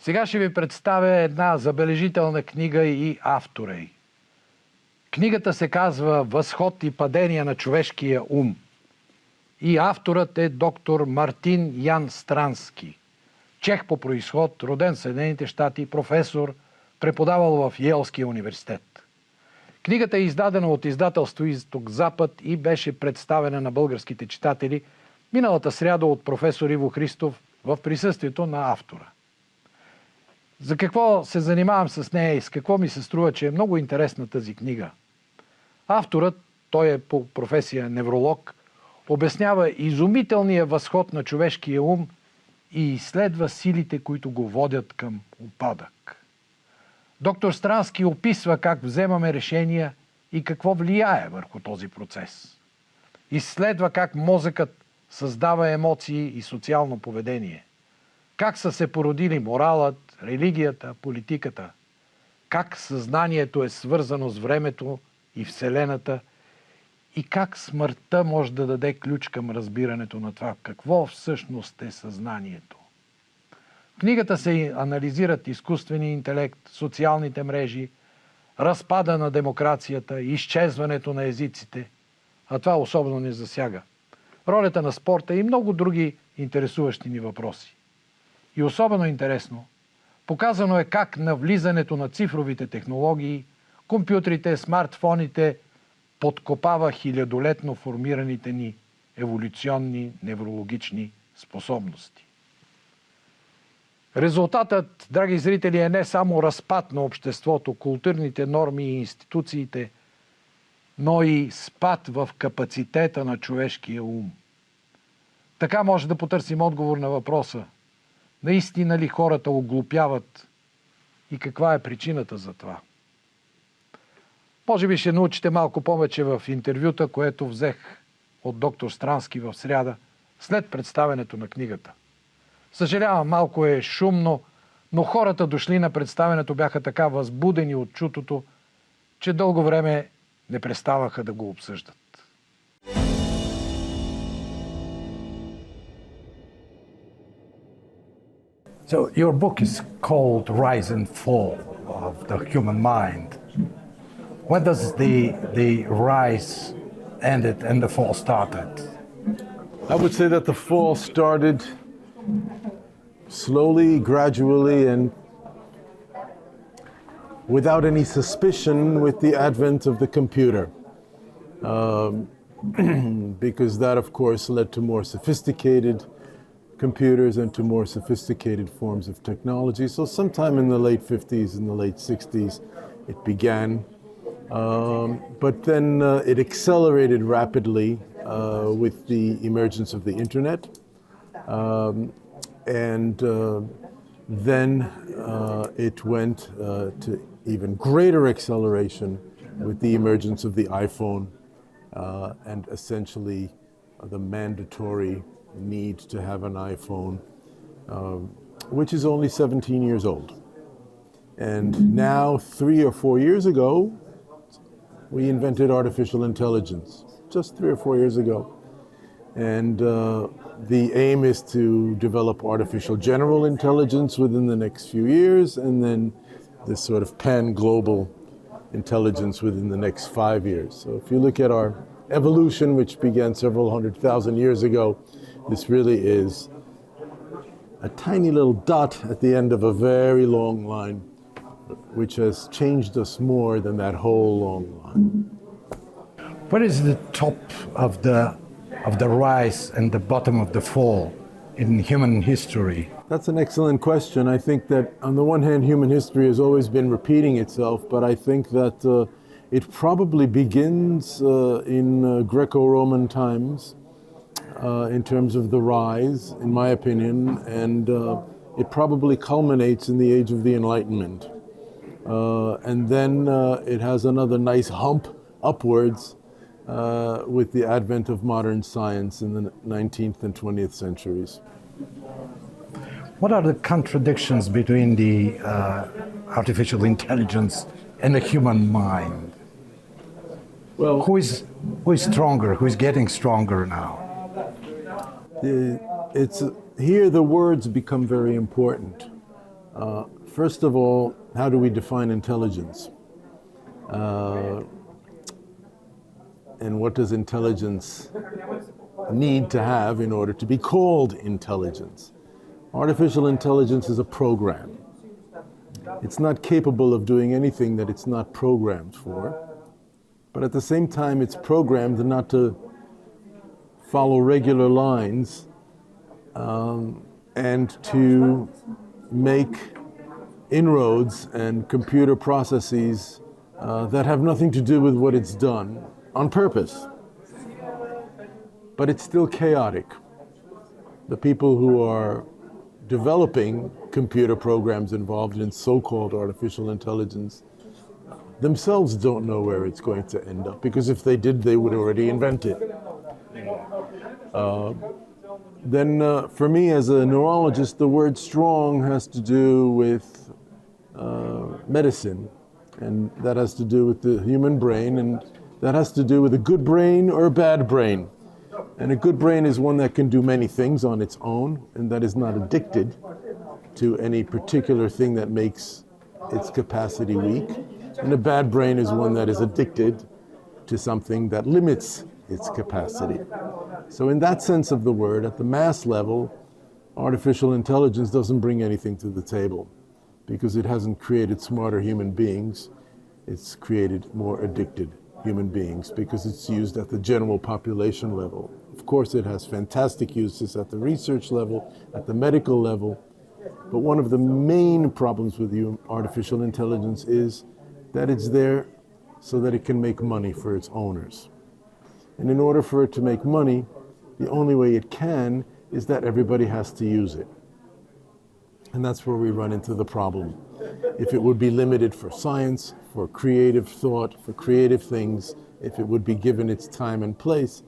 Сега ще ви представя една забележителна книга и автора й. Книгата се казва «Възход и падение на човешкия ум». И авторът е доктор Мартин Странски. Чех по произход, роден в Съединените щати, професор, преподавал в Йейлския университет. Книгата е издадена от издателство Изток-Запад и беше представена на българските читатели миналата сряда от професор Иво Христов в присъствието на автора. За какво се занимавам с нея и с какво ми се струва, че е много интересна тази книга? Авторът, той е по професия невролог, обяснява изумителния възход на човешкия ум и изследва силите, които го водят към упадък. Доктор Странски описва как вземаме решения и какво влияе върху този процес. Изследва как мозъкът създава емоции и социално поведение. Как са се породили моралът, религията, политиката. Как съзнанието е свързано с времето и Вселената и как смъртта може да даде ключ към разбирането на това какво всъщност е съзнанието. В книгата се анализират изкуствения интелект, социалните мрежи, разпада на демокрацията, изчезването на езиците, а това особено не засяга. Ролята на спорта и много други интересуващи ни въпроси. И особено интересно, показано е как навлизането на цифровите технологии, компютрите, смартфоните подкопава хилядолетно формираните ни еволюционни неврологични способности. Резултатът, драги зрители, е не само разпад на обществото, културните норми и институциите, но и спад в капацитета на човешкия ум. Така може да потърсим отговор на въпроса: наистина ли хората оглупяват и каква е причината за това? Може би ще научите малко повече в интервюта, което взех от доктор Странски в сряда, след представянето на книгата. Съжалявам, малко е шумно, но хората дошли на представянето бяха така възбудени от чутото, че дълго време не преставаха да го обсъждат. So your book is called Rise and Fall of the Human Mind. When does the rise ended and the fall started? I would say that the fall started slowly, gradually, and without any suspicion with the advent of the computer. Because that, of course, led to more sophisticated computers and to more sophisticated forms of technology. So sometime in the late 50s and the late 60s, it began. But then it accelerated rapidly with the emergence of the internet. And then it went to even greater acceleration with the emergence of the iPhone and essentially the mandatory need to have an iPhone, which is only 17 years old. And now, 3 or 4 years ago, we invented artificial intelligence, just 3 or 4 years ago. And the aim is to develop artificial general intelligence within the next few years, and then this sort of pan-global intelligence within the next 5 years. So if you look at our evolution, which began several 100,000 years ago, this really is a tiny little dot at the end of a very long line, which has changed us more than that whole long line. What is the top of the rise and the bottom of the fall in human history? That's an excellent question. I think that on the one hand, human history has always been repeating itself, but I think that it probably begins in Greco-Roman times in terms of the rise, in my opinion, and it probably culminates in the age of the Enlightenment. And then it has another nice hump upwards with the advent of modern science in the 19th and 20th centuries. What are the contradictions between the artificial intelligence and the human mind? Well, who is stronger? Who is getting stronger now? It's here the words become very important. First of all, how do we define intelligence? And what does intelligence need to have in order to be called intelligence? Artificial intelligence is a program. It's not capable of doing anything that it's not programmed for, but at the same time it's programmed not to follow regular lines and to make inroads and computer processes that have nothing to do with what it's done on purpose. But it's still chaotic. The people who are developing computer programs involved in so-called artificial intelligence themselves don't know where it's going to end up, because if they did, they would already invent it. Then for me as a neurologist, the word strong has to do with medicine, and that has to do with the human brain, and that has to do with a good brain or a bad brain. And a good brain is one that can do many things on its own, and that is not addicted to any particular thing that makes its capacity weak. And a bad brain is one that is addicted to something that limits its capacity. So in that sense of the word, at the mass level, artificial intelligence doesn't bring anything to the table, because it hasn't created smarter human beings. It's created more addicted human beings, because it's used at the general population level. Of course, it has fantastic uses at the research level, at the medical level, but one of the main problems with artificial intelligence is that it's there so that it can make money for its owners. And in order for it to make money, the only way it can is that everybody has to use it. And that's where we run into the problem. If it would be limited for science, for creative thought, for creative things, if it would be given its time and place,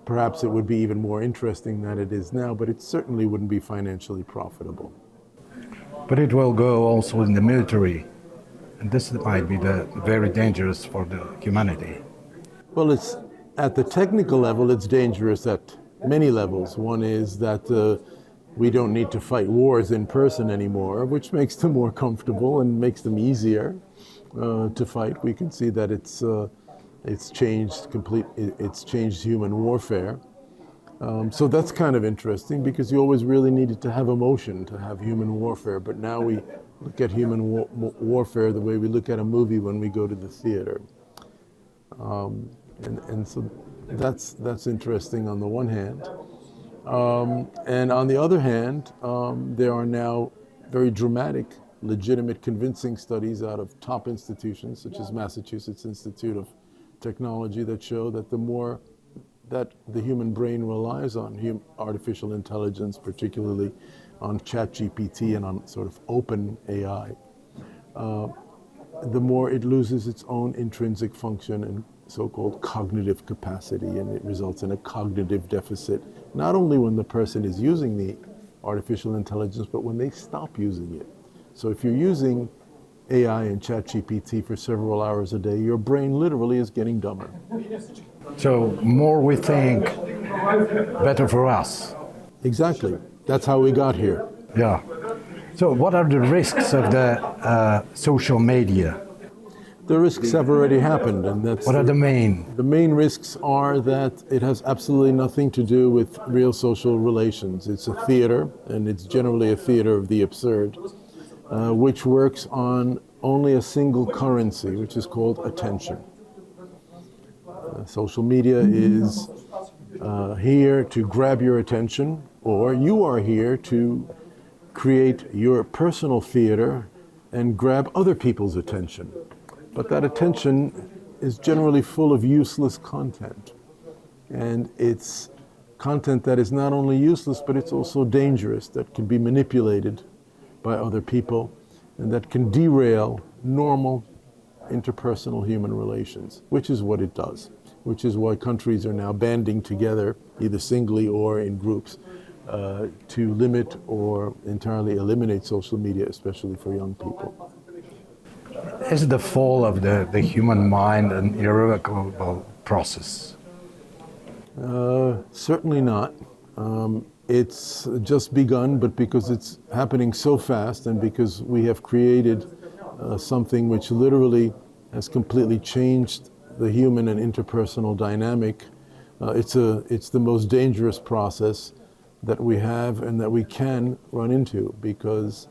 perhaps it would be even more interesting than it is now, but it certainly wouldn't be financially profitable. But it will go also in the military, and this might be very dangerous for the humanity. Well, it's at the technical level, it's dangerous at many levels. One is that we don't need to fight wars in person anymore, which makes them more comfortable and makes them easier to fight. We can see that it's changed human warfare. So that's kind of interesting, because you always really needed to have emotion to have human warfare, but now we look at human warfare the way we look at a movie when we go to the theater. And so that's interesting on the one hand. And on the other hand, there are now very dramatic, legitimate, convincing studies out of top institutions, such as Massachusetts Institute of Technology, that show that the more that the human brain relies on artificial intelligence, particularly on ChatGPT and on sort of open AI, the more it loses its own intrinsic function and so-called cognitive capacity, and it results in a cognitive deficit, not only when the person is using the artificial intelligence, but when they stop using it. So if you're using AI and ChatGPT for several hours a day, your brain literally is getting dumber. So more we think, better for us. Exactly. That's how we got here. Yeah. So what are the risks of the social media? The risks have already happened, and that's... What are the main? The main risks are that it has absolutely nothing to do with real social relations. It's a theater, and it's generally a theater of the absurd, which works on only a single currency, which is called attention. Social media is here to grab your attention, or you are here to create your personal theater and grab other people's attention. But that attention is generally full of useless content. And it's content that is not only useless, but it's also dangerous, that can be manipulated by other people, and that can derail normal interpersonal human relations, which is what it does, which is why countries are now banding together, either singly or in groups, to limit or entirely eliminate social media, especially for young people. Is the fall of the human mind an irrevocable process? Certainly not. It's just begun, but because it's happening so fast and because we have created something which literally has completely changed the human and interpersonal dynamic, it's the most dangerous process that we have and that we can run into, because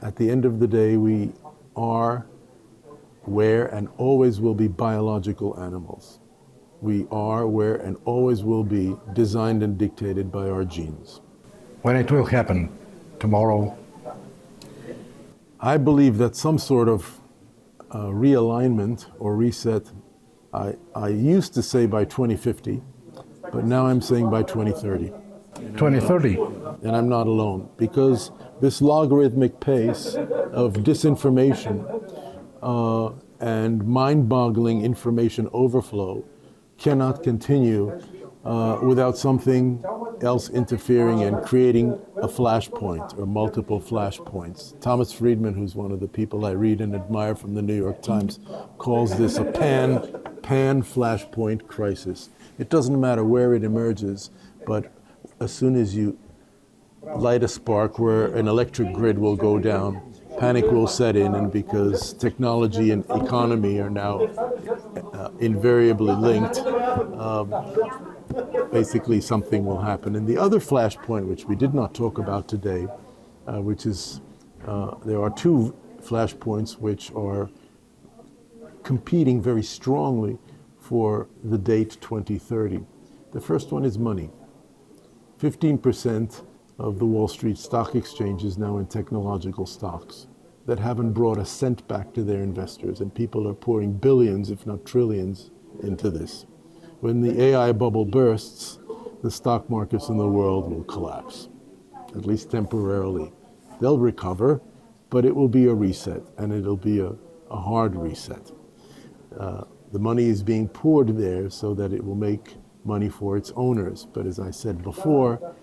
at the end of the day we are, were, and always will be biological animals. We are, were, and always will be designed and dictated by our genes. When it will happen? Tomorrow? I believe that some sort of realignment or reset, I used to say by 2050, but now I'm saying by 2030. 2030? And I'm not alone, because this logarithmic pace of disinformation and mind-boggling information overflow cannot continue without something else interfering and creating a flashpoint or multiple flashpoints. Thomas Friedman, who's one of the people I read and admire from the New York Times, calls this a pan flashpoint crisis. It doesn't matter where it emerges, but as soon as you light a spark where an electric grid will go down, panic will set in, and because technology and economy are now invariably linked, basically something will happen. And the other flashpoint, which we did not talk about today, which is, there are two flashpoints which are competing very strongly for the date 2030. The first one is money. 15% of the Wall Street Stock Exchange is now in technological stocks that haven't brought a cent back to their investors, and people are pouring billions, if not trillions, into this. When the AI bubble bursts, the stock markets in the world will collapse, at least temporarily. They'll recover, but it will be a reset, and it'll be a hard reset. The money is being poured there so that it will make money for its owners. But as I said before,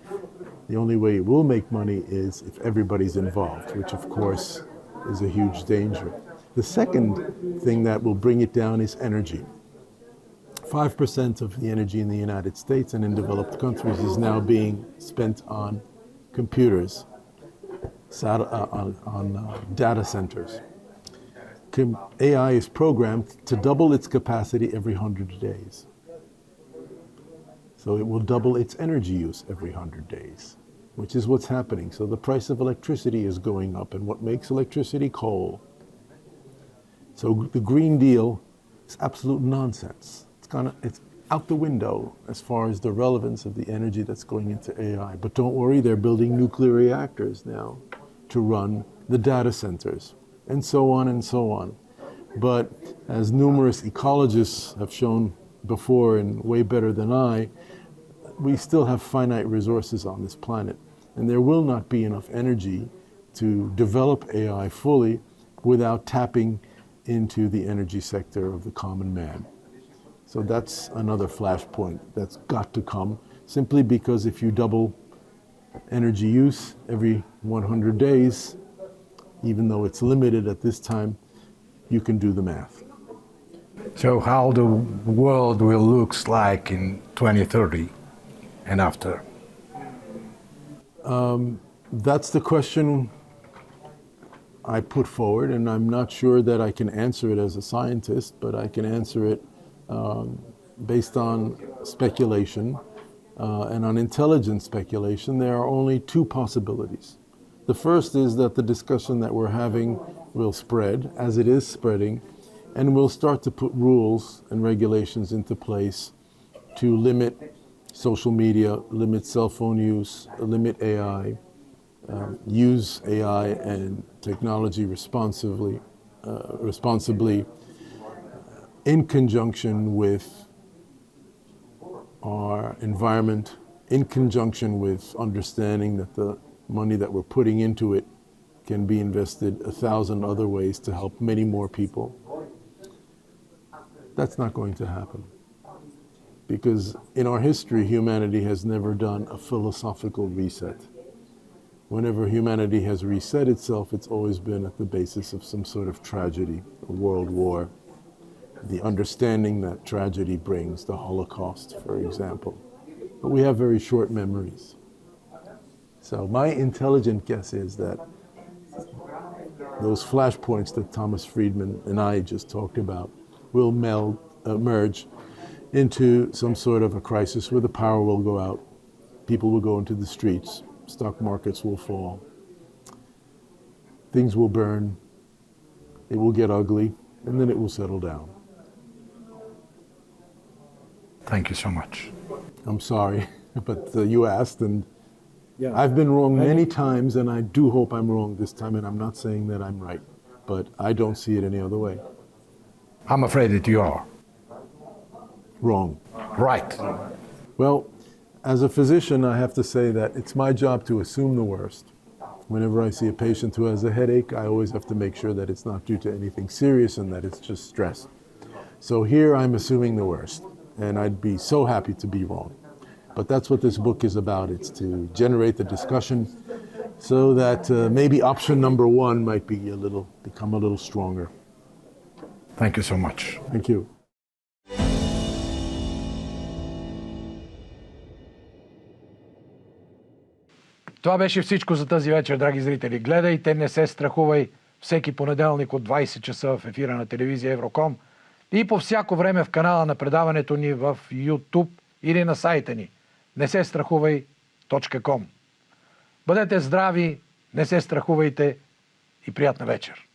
the only way it will make money is if everybody's involved, which of course is a huge danger. The second thing that will bring it down is energy. 5% of the energy in the United States and in developed countries is now being spent on computers, on data centers. AI is programmed to double its capacity every 100 days. So it will double its energy use every 100 days, which is what's happening. So the price of electricity is going up, and what makes electricity? Coal. So the Green Deal is absolute nonsense. It's out the window as far as the relevance of the energy that's going into AI. But don't worry, they're building nuclear reactors now to run the data centers, and so on and so on. But as numerous ecologists have shown before, and way better than I, we still have finite resources on this planet, and there will not be enough energy to develop AI fully without tapping into the energy sector of the common man. So that's another flashpoint that's got to come, simply because if you double energy use every 100 days, even though it's limited at this time, you can do the math. So how the world will look like in 2030 and after? That's the question I put forward, and I'm not sure that I can answer it as a scientist, but I can answer it based on speculation and on intelligent speculation. There are only two possibilities. The first is that the discussion that we're having will spread, as it is spreading, and we'll start to put rules and regulations into place to limit social media, limit cell phone use, limit AI, use AI and technology responsibly, in conjunction with our environment, in conjunction with understanding that the money that we're putting into it can be invested 1,000 other ways to help many more people. That's not going to happen, because in our history, humanity has never done a philosophical reset. Whenever humanity has reset itself, it's always been at the basis of some sort of tragedy, a world war, the understanding that tragedy brings, the Holocaust, for example. But we have very short memories. So my intelligent guess is that those flashpoints that Thomas Friedman and I just talked about will merge into some sort of a crisis where the power will go out, people will go into the streets, stock markets will fall, things will burn, it will get ugly, and then it will settle down. Thank you so much. I'm sorry, but you asked, and I've been wrong many times, and I do hope I'm wrong this time, and I'm not saying that I'm right, but I don't see it any other way. I'm afraid that you are. Wrong. Right. Well, as a physician, I have to say that it's my job to assume the worst. Whenever I see a patient who has a headache, I always have to make sure that it's not due to anything serious and that it's just stress. So here I'm assuming the worst, and I'd be so happy to be wrong. But that's what this book is about. It's to generate the discussion so that maybe option number one might become a little stronger. Thank you so much. Thank you. Това беше всичко за тази вечер, драги зрители. Гледайте, не се страхувай, всеки понеделник от 20 часа в ефира на телевизия Евроком и по всяко време в канала на предаването ни в YouTube или на сайта ни nesesтрахувай.com. Бъдете здрави, не се страхувайте и приятна вечер!